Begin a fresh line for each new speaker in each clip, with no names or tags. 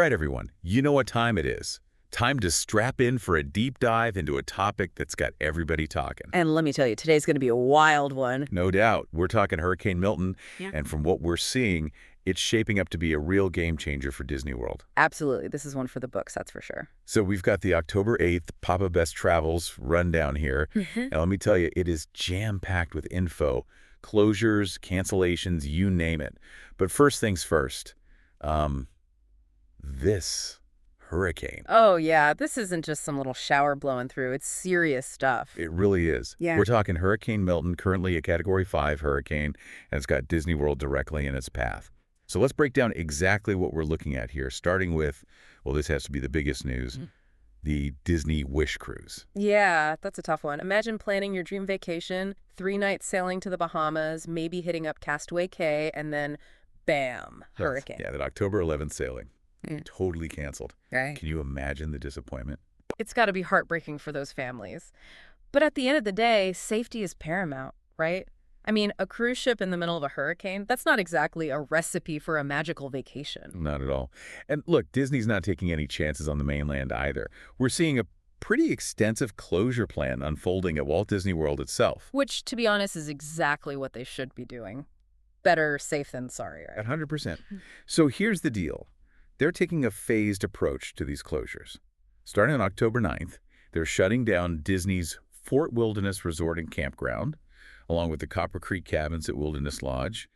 right, everyone, you know what time it is. Time to strap in for a deep dive into a topic that's got everybody talking.
And let me tell you, today's going to be a wild one.
No doubt. We're talking Hurricane Milton,
Yeah.
and from what we're seeing, it's shaping up to be a real game changer for Disney World.
Absolutely. This is one for the books, that's for sure.
So we've got the October 8th Papa Best Travels rundown here. And let me tell you, it is jam-packed with info, closures, cancellations, you name it. But first things first, this hurricane.
Oh, yeah. This isn't just some little shower blowing through. It's serious stuff.
It really is.
Yeah.
We're talking Hurricane Milton, currently a Category 5 hurricane, and it's got Disney World directly in its path. So let's break down exactly what we're looking at here, starting with, well, this has to be the biggest news, the Disney Wish Cruise.
Yeah, that's a tough one. Imagine planning your dream vacation, 3 nights sailing to the Bahamas, maybe hitting up Castaway Cay, and then bam, hurricane.
Yeah, that October 11th sailing. Totally canceled.
Right.
Can you imagine the disappointment?
It's got to be heartbreaking for those families. But at the end of the day, safety is paramount, right? I mean, a cruise ship in the middle of a hurricane, that's not exactly a recipe for a magical vacation.
Not at all. And look, Disney's not taking any chances on the mainland either. We're seeing a pretty extensive closure plan unfolding at Walt Disney World itself.
Which, to be honest, is exactly what they should be doing. Better safe than sorry, right?
At 100%. So here's the deal. They're taking a phased approach to these closures. Starting on October 9th, they're shutting down Disney's Fort Wilderness Resort and Campground, along with the Copper Creek Cabins at Wilderness Lodge,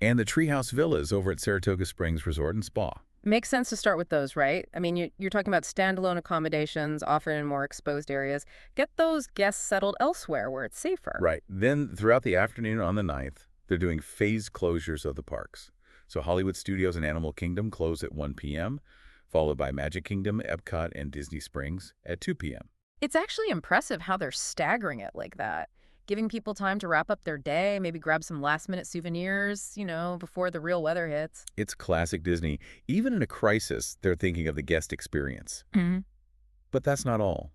and the Treehouse Villas over at Saratoga Springs Resort and Spa.
Makes sense to start with those, right? I mean, you're talking about standalone accommodations offered in more exposed areas. Get those guests settled elsewhere where it's safer.
Right. Then, throughout the afternoon on the 9th, they're doing phased closures of the parks. So Hollywood Studios and Animal Kingdom close at 1 p.m., followed by Magic Kingdom, EPCOT, and Disney Springs at 2 p.m.
It's actually impressive how they're staggering it like that, giving people time to wrap up their day, maybe grab some last-minute souvenirs, before the real weather hits.
It's classic Disney. Even in a crisis, they're thinking of the guest experience. But that's not all.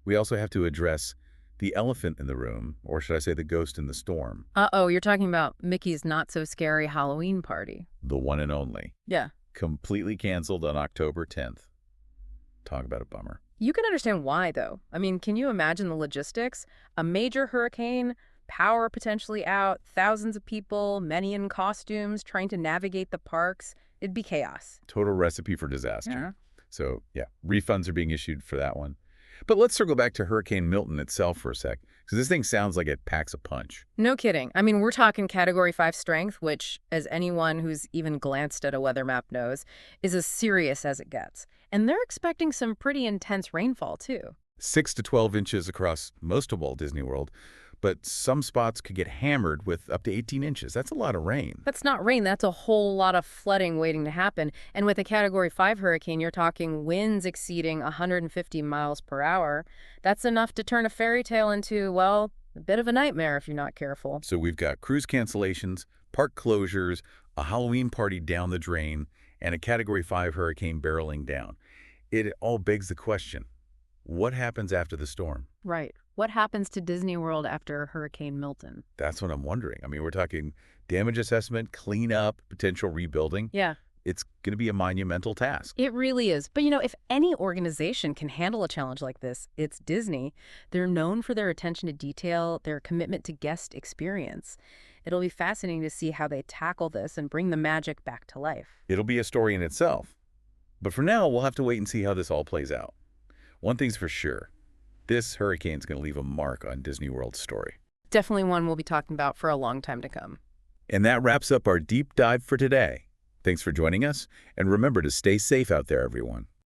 We also have to address the elephant in the room, or should I say the ghost in the storm.
Uh-oh, you're talking about Mickey's not-so-scary Halloween party.
The one and only.
Yeah.
Completely canceled on October 10th. Talk about a bummer.
You can understand why, though. I mean, can you imagine the logistics? A major hurricane, power potentially out, thousands of people, many in costumes, trying to navigate the parks. It'd be chaos.
Total recipe for disaster.
Yeah.
So, yeah, refunds are being issued for that one. But let's circle back to Hurricane Milton itself for a sec, because this thing sounds like it packs a punch.
No kidding. I mean, we're talking Category 5 strength, which, as anyone who's even glanced at a weather map knows, is as serious as it gets. And they're expecting some pretty intense rainfall, too.
6 to 12 inches across most of Walt Disney World, but some spots could get hammered with up to 18 inches. That's a lot of rain.
That's not rain. That's a whole lot of flooding waiting to happen. And with a Category 5 hurricane, you're talking winds exceeding 150 miles per hour. That's enough to turn a fairy tale into, well, a bit of a nightmare if you're not careful.
So we've got cruise cancellations, park closures, a Halloween party down the drain, and a Category 5 hurricane barreling down. It all begs the question, what happens after the storm?
Right. What happens to Disney World after Hurricane Milton?
That's what I'm wondering. I mean, we're talking damage assessment, cleanup, potential rebuilding.
Yeah.
It's going to be a monumental task.
It really is. But, if any organization can handle a challenge like this, it's Disney. They're known for their attention to detail, their commitment to guest experience. It'll be fascinating to see how they tackle this and bring the magic back to life.
It'll be a story in itself. But for now, we'll have to wait and see how this all plays out. One thing's for sure. This hurricane's going to leave a mark on Disney World's story.
Definitely one we'll be talking about for a long time to come.
And that wraps up our deep dive for today. Thanks for joining us, and remember to stay safe out there, everyone.